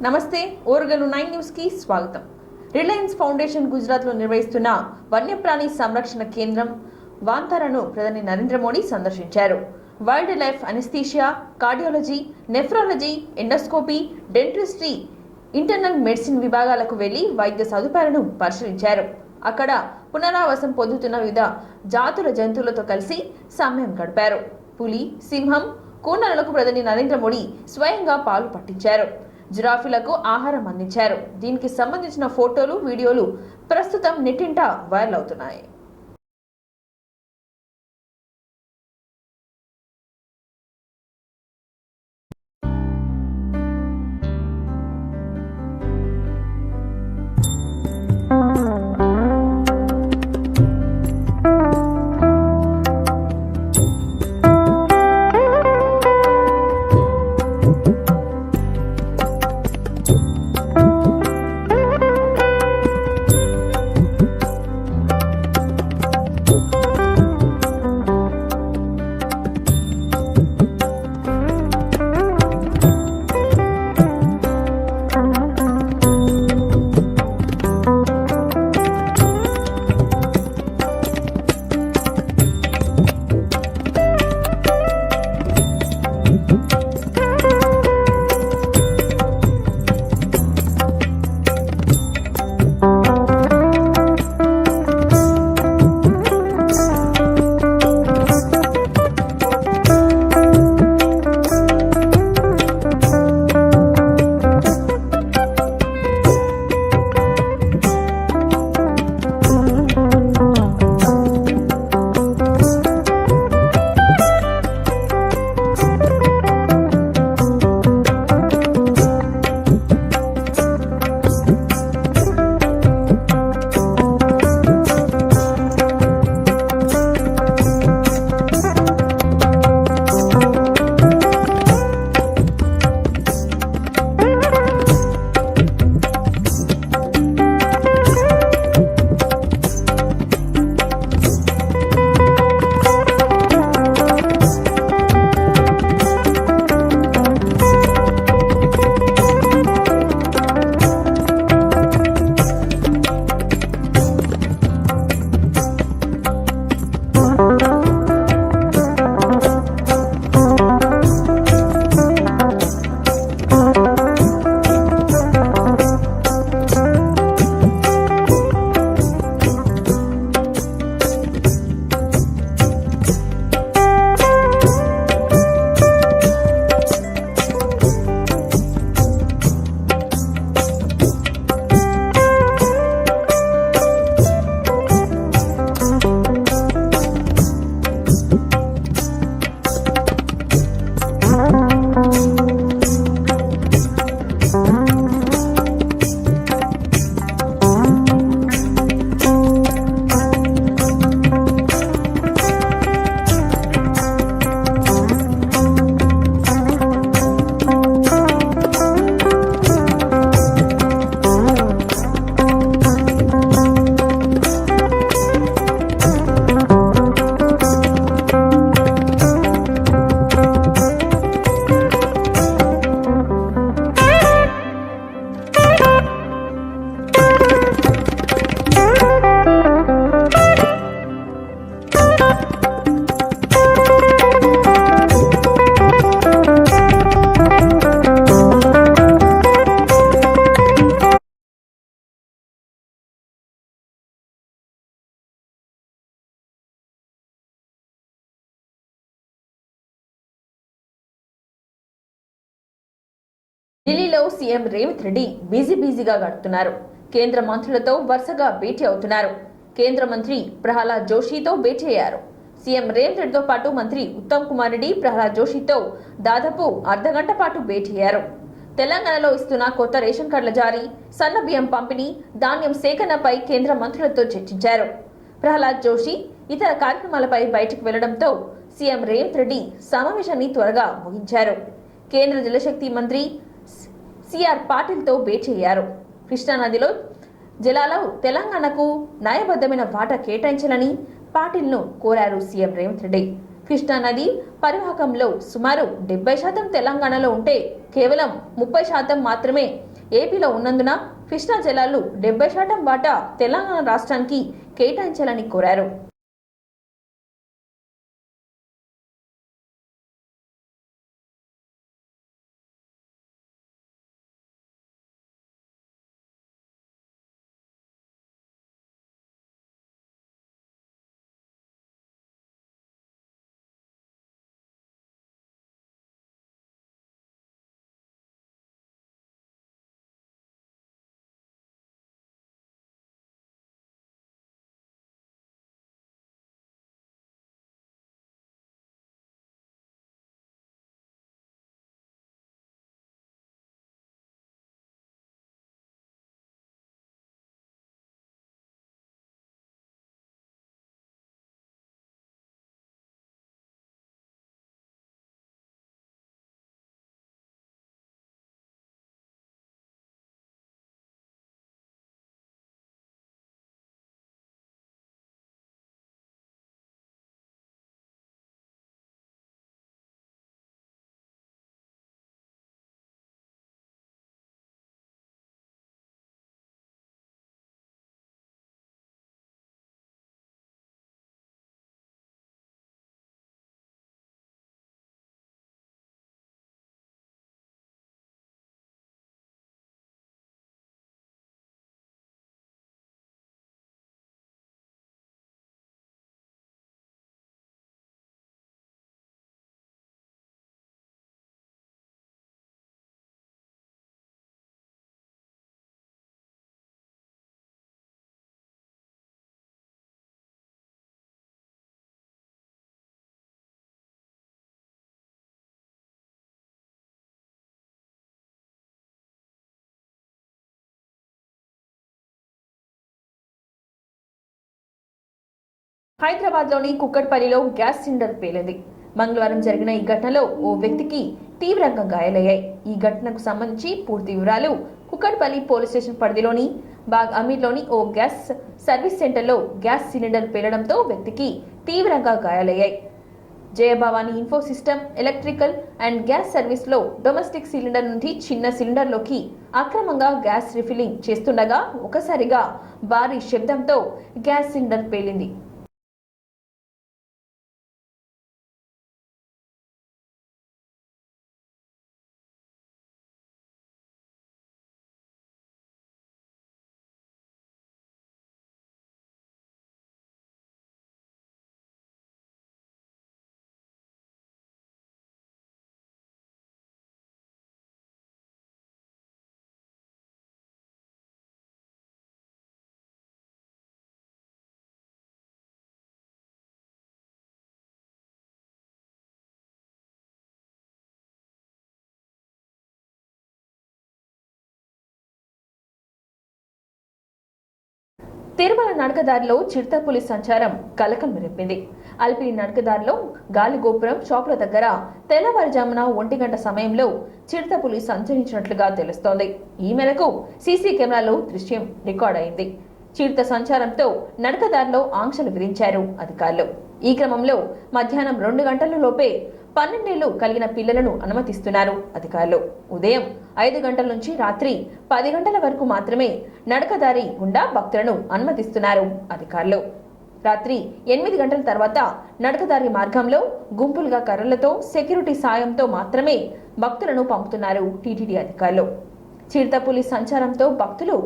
నమస్తే ఓరుగల్లు 9 న్యూస్ కి స్వాగతం. రిలయన్స్ ఫౌండేషన్ గుజరాత్ లో నిర్వహిస్తున్న వన్యప్రాణి సంరక్షణ కేంద్రం వాంతారాను ప్రధాని నరేంద్ర మోడీ సందర్శించారు. Wild life anaesthesia, cardiology, nephrology, endoscopy, dentistry, internal medicine విభాగాలకు వెళ్లి వైద్య సదుపాయాలను పరిశీలించారు. అక్కడ పునరావాసం పొందుతున్న వివిధ జాతుల జంతువులతో కలిసి సమయం గడిపారు. పులి, సింహం, కూనలకు ప్రధాని నరేంద్ర మోడీ స్వయంగా పాలు పట్టించారు. జిరాఫీలకు ఆహారం అందించారు. దీనికి సంబంధించిన ఫోటోలు, వీడియోలు ప్రస్తుతం నెట్టింట వైరల్ అవుతున్నాయి. ఢిల్లీలో సీఎం రేవంత్ రెడ్డి బిజీగా గడుపుతున్నారు. కేంద్ర మంత్రులతో వరుసగా భేటీ అవుతున్నారు. కేంద్ర మంత్రి ప్రహ్లాద్ జోషితో భేటీ అయ్యారు. సీఎం రేవంత్ రెడ్డితో పాటు మంత్రి ఉత్తమ్ కుమార్ రెడ్డి ప్రహ్లాద్ జోషితో దాదాపు అర్ధగంట పాటు భేటీ అయ్యారు. తెలంగాణలో ఇస్తున్న కొత్త రేషన్ కార్డుల జారీ, సన్న బియ్యం పంపిణీ, ధాన్యం సేకరణపై కేంద్ర మంత్రులతో చర్చించారు. ప్రహ్లాద్ జోషి ఇతర కార్యక్రమాలపై బయటకు వెళ్లడంతో సీఎం రేవంత్ రెడ్డి సమావేశాన్ని త్వరగా ముగించారు. కేంద్ర జలశక్తి మంత్రి సిఆర్ పాటిల్తో భేటీ అయ్యారు. కృష్ణానదిలో జలాలు తెలంగాణకు న్యాయబద్ధమైన వాటా కేటాయించాలని పాటిల్ను కోరారు సీఎం రేవంత్ రెడ్డి. కృష్ణానది పరివాహకంలో సుమారు 70% తెలంగాణలో ఉంటే కేవలం 30% మాత్రమే ఏపీలో ఉన్నందున కృష్ణా జలాలు 70% వాటా తెలంగాణ రాష్ట్రానికి కేటాయించాలని కోరారు. హైదరాబాద్లోని కుక్కట్పల్లిలో గ్యాస్ సిలిండర్ పేలింది. మంగళవారం జరిగిన ఈ ఘటనలో ఓ వ్యక్తికి తీవ్రంగా గాయాలయ్యాయి. ఈ ఘటనకు సంబంధించి పూర్తి వివరాలు కుక్కట్పల్లి పోలీస్ స్టేషన్ పరిధిలోని బాగ్ అమీర్లోని ఓ గ్యాస్ సర్వీస్ సెంటర్లో గ్యాస్ సిలిండర్ పేలడంతో వ్యక్తికి తీవ్రంగా గాయాలయ్యాయి. Jayabhavani info system electrical and gas సర్వీస్లో డొమెస్టిక్ సిలిండర్ నుండి చిన్న సిలిండర్లోకి అక్రమంగా గ్యాస్ రిఫిల్లింగ్ చేస్తుండగా ఒకసారిగా భారీ శబ్దంతో గ్యాస్ సిలిండర్ పేలింది. తిరుమల నడకదారిలో చిరుతపులి సంచారం కలకలం రేపింది. అల్పిరి నడకదారిలో గాలిగోపురం షాపుల దగ్గర తెల్లవారుజామున 1 గంట సమయంలో చిరుతపులి సంచరించినట్లుగా తెలుస్తోంది. ఈ మేరకు సీసీ కెమెరాలో దృశ్యం రికార్డ్ అయింది. చిరుత సంచారంతో నడకదారిలో ఆంక్షలు విధించారు అధికారులు. ఈ క్రమంలో మధ్యాహ్నం 2 గంటల లోపే 12 ఏళ్లు కలిగిన పిల్లలను అనుమతిస్తున్నారు అధికారులు. ఉదయం 5 గంటల నుంచి రాత్రి 10 గంటల వరకు మాత్రమే నడకదారి గుండా భక్తులను అనుమతిస్తున్నారు అధికారులు. రాత్రి 8 గంటల తర్వాత నడకదారి మార్గంలో గుంపులుగా కర్రలతో సెక్యూరిటీ సాయంతో మాత్రమే భక్తులను పంపుతున్నారు టీటీడీ అధికారులు. చిరుతపులి సంచారంతో భక్తులు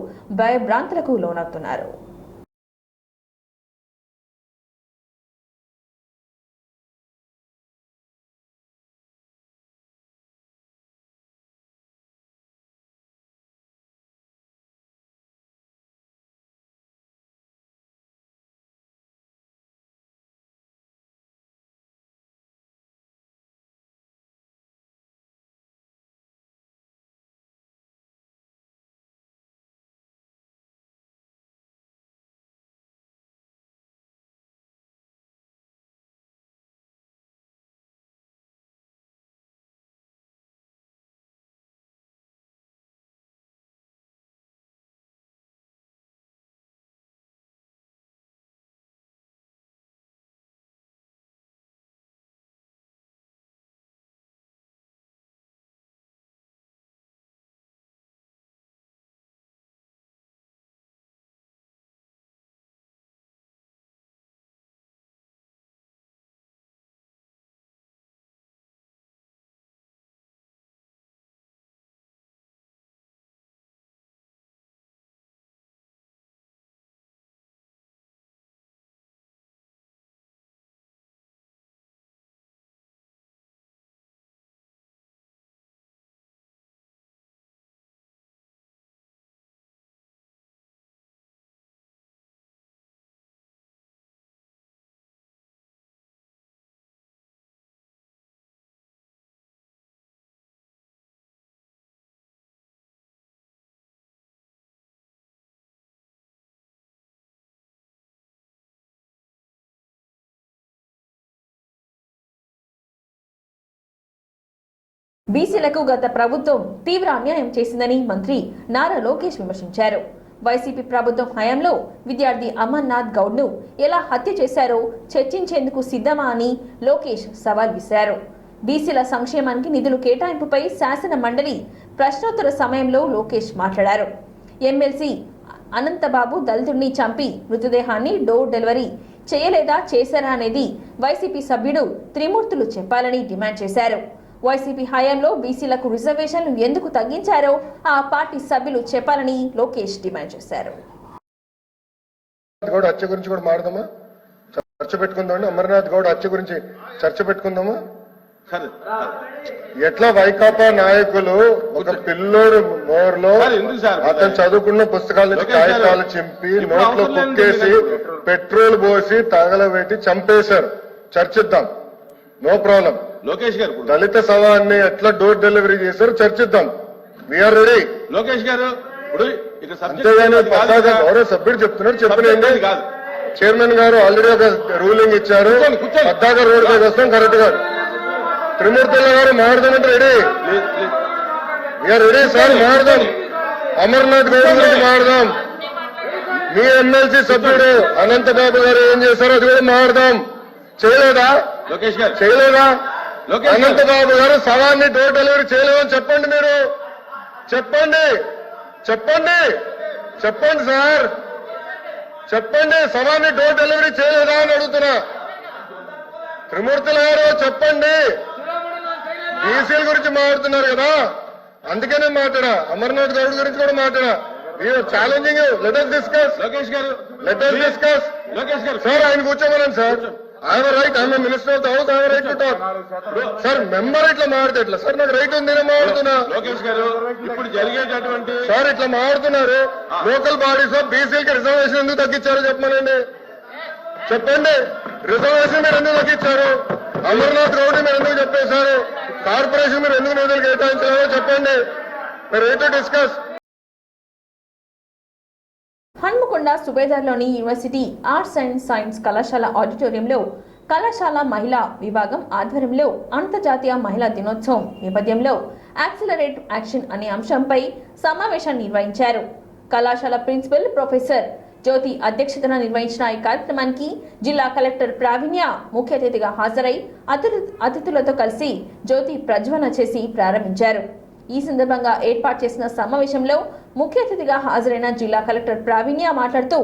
భయభ్రాంతులకు లోనవుతున్నారు. బీసీలకు గత ప్రభుత్వం తీవ్ర అన్యాయం చేసిందని మంత్రి నారా లోకేష్ విమర్శించారు. వైసీపీ ప్రభుత్వం హయాంలో విద్యార్థి అమర్నాథ్ గౌడ్ను ఎలా హత్య చేశారో చర్చించేందుకు సిద్ధమా అని లోకేష్ సవాల్ విసిరారు. బీసీల సంక్షేమానికి నిధులు కేటాయింపుపై శాసన మండలి ప్రశ్నోత్తర సమయంలో లోకేష్ మాట్లాడారు. ఎమ్మెల్సీ అనంతబాబు దళితుడిని చంపి మృతదేహాన్ని డోర్ డెలివరీ చేయలేదా చేశారా అనేది వైసీపీ సభ్యుడు త్రిమూర్తులు చెప్పాలని డిమాండ్ చేశారు. వైసీపీ హయాంలో బీసీలకు రిజర్వేషన్లు ఎందుకు తగ్గించారో ఆ పార్టీ సభ్యులు చెప్పాలని లోకేష్ డిమాండ్ చేశారు. హత్య గురించి కూడా మాట్లాడదామా, చర్చ పెట్టుకుందాం. అమర్నాథ్ గౌడ్ హత్య గురించి చర్చ పెట్టుకుందామా? ఎట్లా వైకాపా నాయకులు ఒక పిల్లోడు మోర్లో అతను చదువుకున్న పుస్తకాల నుంచి కాగితాలు చింపి నోట్లో కుక్కేసి పెట్రోల్ పోసి తగలబెట్టి చంపేశారు. చర్చిద్దాం, నో ప్రాబ్లం. లోకేష్ గారు దళిత శవాన్ని ఎట్లా డోర్ డెలివరీ చేశారు చర్చిద్దాం. We are ready. లోకేష్ గారు అంతేగాని గౌరవ సభ్యుడు చెప్తున్నారు, చెప్పిన కాదు. చైర్మన్ గారు ఆల్రెడీ ఒక రూలింగ్ ఇచ్చారు. పద్దాక రోడ్ పైకి వస్తాం. కరెక్ట్ గా త్రిమూర్తుల గారు మారుదామంటే రెడీ. వీఆర్ రెడీ సార్, మారుదాం. అమర్నాథ్ గౌడ్ గురించి మారుదాం. మీ ఎమ్మెల్సీ సభ్యుడు అనంతబాబు గారు ఏం చేశారో అది కూడా మారుదాం. చేయలేదా? లోకేష్ గారు చేయలేదా? అనంతబాబు గారు శవాన్ని డోర్ డెలివరీ చేయలేదని చెప్పండి. మీరు చెప్పండి, చెప్పండి, చెప్పండి సార్, చెప్పండి. శవాన్ని డోర్ డెలివరీ చేయలేదా అని అడుగుతున్నా. త్రిమూర్తుల గారు చెప్పండి. బీసీల గురించి మాట్లాడుతున్నారు కదా, అందుకనే మాట్లాడా. అమర్నాథ్ గౌడ్ గురించి కూడా మాట్లాడా. Challenging. Let us discuss. Lokesh గారు లెట్ us discuss. లోకేష్ గారు సార్ ఆయన కూర్చోమనండి sir. I have a right. I am a minister of the house. I have a right to talk. Sir member ఇట్లా మాడితే ఎట్లా సార్? నాకు రైట్ ఉంది, నేను మాడుతున్నా. లోకేష్ గారు ఇప్పుడు జరిగేటటువంటి సార్ ఇట్లా మాడుతున్నారు. లోకల్ బాడీస్ లో బీసీలకి రిజర్వేషన్ ఎందుకు తగ్గించారో చెప్పమనండి. చెప్పండి, రిజర్వేషన్ మీరు ఎందుకు తగ్గించారు? అమర్నాథ్ గౌడ్ మీరు ఎందుకు చెప్పేశారు? కార్పొరేషన్ మీరు ఎందుకు నిధులు కేటాయించారో చెప్పండి. మీరు రైట్ టు డిస్కస్. హన్మకొండ సుబేదార్లోని యూనివర్సిటీ ఆర్ట్స్ అండ్ సైన్స్ కళాశాల ఆడిటోరియంలో కళాశాల మహిళా విభాగం ఆధ్వర్యంలో అంతర్జాతీయ మహిళా దినోత్సవం నేపథ్యంలో యాక్సిలరేట్ యాక్షన్ అనే అంశంపై సమావేశాన్ని నిర్వహించారు. కళాశాల ప్రిన్సిపల్ ప్రొఫెసర్ జ్యోతి అధ్యక్షతన నిర్వహించిన ఈ కార్యక్రమానికి జిల్లా కలెక్టర్ ప్రావీణ్య ముఖ్య అతిథిగా హాజరై అతిథులతో కలిసి జ్యోతి ప్రజ్వలన చేసి ప్రారంభించారు. ఈ సందర్భంగా ఏర్పాటు చేసిన సమావేశంలో ముఖ్య అతిథిగా హాజరైన జిల్లా కలెక్టర్ ప్రావీణ్య మాట్లాడుతూ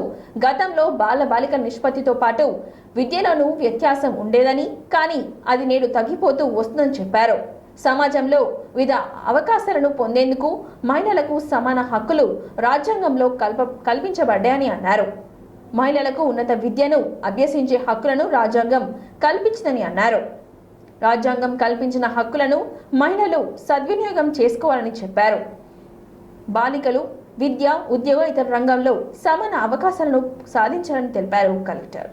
గతంలో బాలబాలిక నిష్పత్తితో పాటు విద్యలోనూ వ్యత్యాసం ఉండేదని, కానీ అది నేడు తగ్గిపోతూ వస్తుందని చెప్పారు. సమాజంలో వివిధ అవకాశాలను పొందేందుకు మహిళలకు సమాన హక్కులు రాజ్యాంగంలో కల్పించబడ్డాయని అన్నారు. మహిళలకు ఉన్నత విద్యను అభ్యసించే హక్కులను రాజ్యాంగం కల్పించిందని అన్నారు. రాజ్యాంగం కల్పించిన హక్కులను మహిళలు సద్వినియోగం చేసుకోవాలని చెప్పారు. బాలికలు విద్య, ఉద్యోగ, ఇతర రంగంలో సమాన అవకాశాలను సాధించాలని తెలిపారు collector.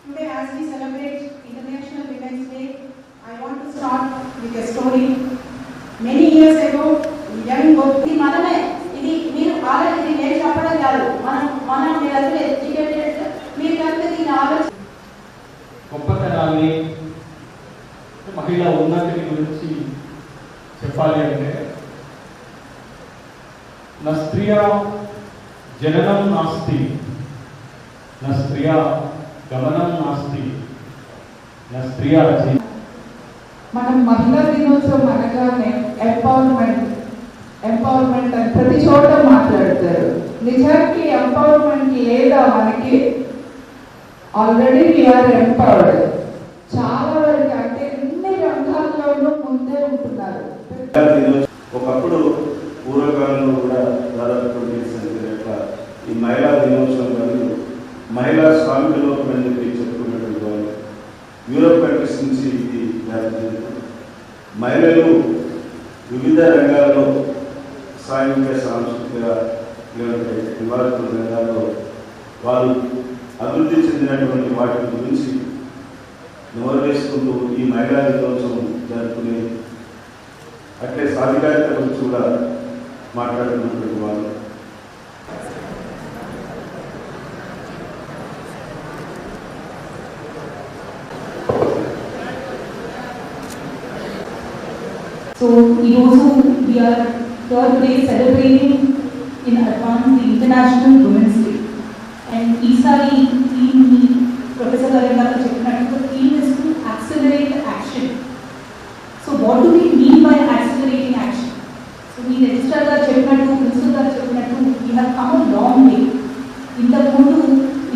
Today, as we celebrate International Women's Day, I want to start with a story. Many years ago, young women, maname, idi meeru already nenu cheppadu kaadu. Manam meer aslu educated, meer kalpe deen ఆలోచన గొప్పతనాన్ని మహిళా ఉన్నతిని గురించి చెప్పాలి అంటే నా స్త్రీయ జననం నాస్తి, నా స్త్రీయ గమనం నాస్తి, నా స్త్రీయ. మనం మహిళా దినోత్సవం అనగానే ఎంపవర్మెంట్ అని ప్రతి చోట మాట్లాడతారు. నిజానికి ఎంపవర్మెంట్ లేదా? మనకి ఆల్రెడీ వీఆర్ ఎంపవర్డ్. చాలా వరకు అంటే అన్ని రంగాల్లోనూ ముందే ఉంటున్నారు. ఒకప్పుడు పూర్వకాలంలో కూడా దాదాపు 20 సెంచరీ ఈ మహిళా దినోత్సవం మరియు మహిళా శ్రామిక లోకం అని చెప్పి చెప్పుకున్నటువంటి వాళ్ళు యూరోప్ కంట్రీస్ నుంచి ఇది జరుగుతుంది. మహిళలు వివిధ రంగాల్లో సాంఘిక, సాంస్కృతిక, నివారణ రంగాల్లో వారు అభివృద్ధి చెందినటువంటి వాటి గురించి నోరవేసుకుంటూ ఈ మహిళా దినోత్సవం జరుపుకునేది. అట్లే సాధికారిత గురించి కూడా మాట్లాడుతున్నటువంటి వాళ్ళు. So we are here today celebrating in advance the International Women's Day. And ఈసారి ప్రొఫెసర్ గారు గారు చెప్పినట్టు the theme is to accelerate action. So what do we mean by accelerating action? So me registrar గారు చెప్పినట్టు, principal గారు చెప్పినట్టు, we have come a long way. ఇంతకుముందు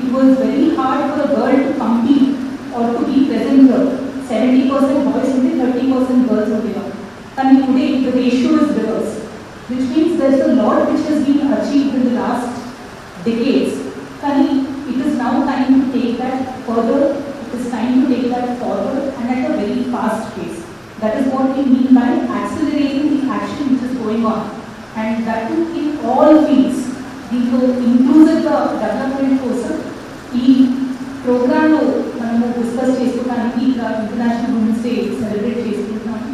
it was very hard for a girl to compete or to be present here. 70% boys ఉంటే 30% girls ఉండేవారు. And today the ratio is reversed, which means there's a lot which has been achieved in the last decades. And it is now time to take that further, it is time to take that forward and at a very fast pace. That is what we mean by accelerating the action which is going on. And that too in all fields. Inclusive development కోసం ఈ ప్రోగ్రాంలో మనము discuss చేసుకోవడానికి international women's day celebrate చేసుకుంటున్నాము.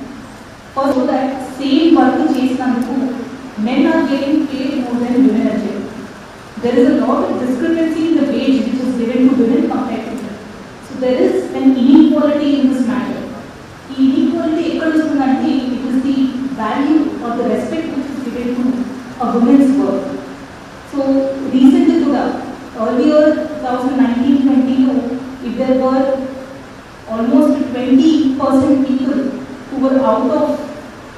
So that same work చేసినందుకు men are getting paid more than women are getting. There is a lot of discrepancy in the wage which is given to women compared to men. So there is an inequality in this matter. The inequality ekkada vastundante it is the value or the respect which is given to a woman's work. So recently kuda earlier 2019-20 if there were almost 20% people who were out of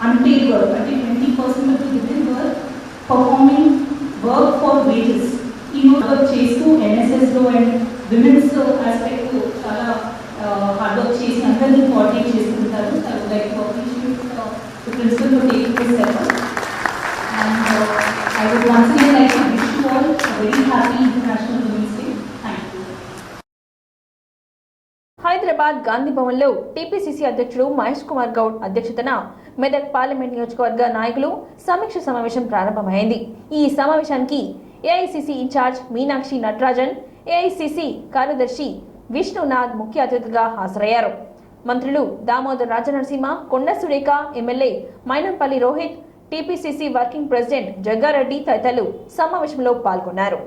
unpaid work, అంటే 20% of the women were performing work for wages. ఈ work చేస్తూ ఎన్ఎస్ఎస్లో and women's aspect చాలా hard work చేసి అందరినీ coordinate చేసుకుంటారు. I would like to appreciate the principal for taking this effort. And I would once again like to wish you all a very happy international women's day. Thank you. Hyderabad Gandhi భవన్లో TPCC అధ్యక్షుడు మహేష్ కుమార్ గౌడ్ అధ్యక్షతన Medak parliament నియోజకవర్గ నాయకులు సమీక్ష సమావేశం ప్రారంభమైంది. ఈ సమావేశానికి AICC in-charge Meenakshi Natarajan, AICC కార్యదర్శి విష్ణునాథ్ ముఖ్య అతిథిగా హాజరయ్యారు. మంత్రులు Damodar Rajanarasimha, Konda Surekha, MLA Mynampally Rohit, TPCC working president Jagga Reddy తదితరులు సమావేశంలో పాల్గొన్నారు.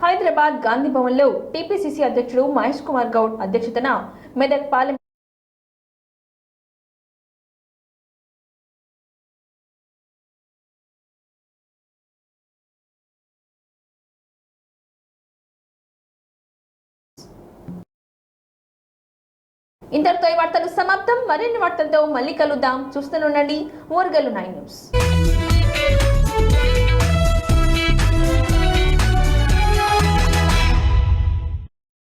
హైదరాబాద్ గాంధీ భవన్లో టీపీసీసీ అధ్యక్షుడు మహేష్ కుమార్ గౌడ్ అధ్యక్షతన మెదక్ పార్లమెంట్ ఇంతటితో ఈ వార్తలు సమాప్తం. మరిన్ని వార్తలతో మళ్ళీ కలుద్దాం. చూస్తూనే ఉండండి ఓర్గల్లు 9 న్యూస్.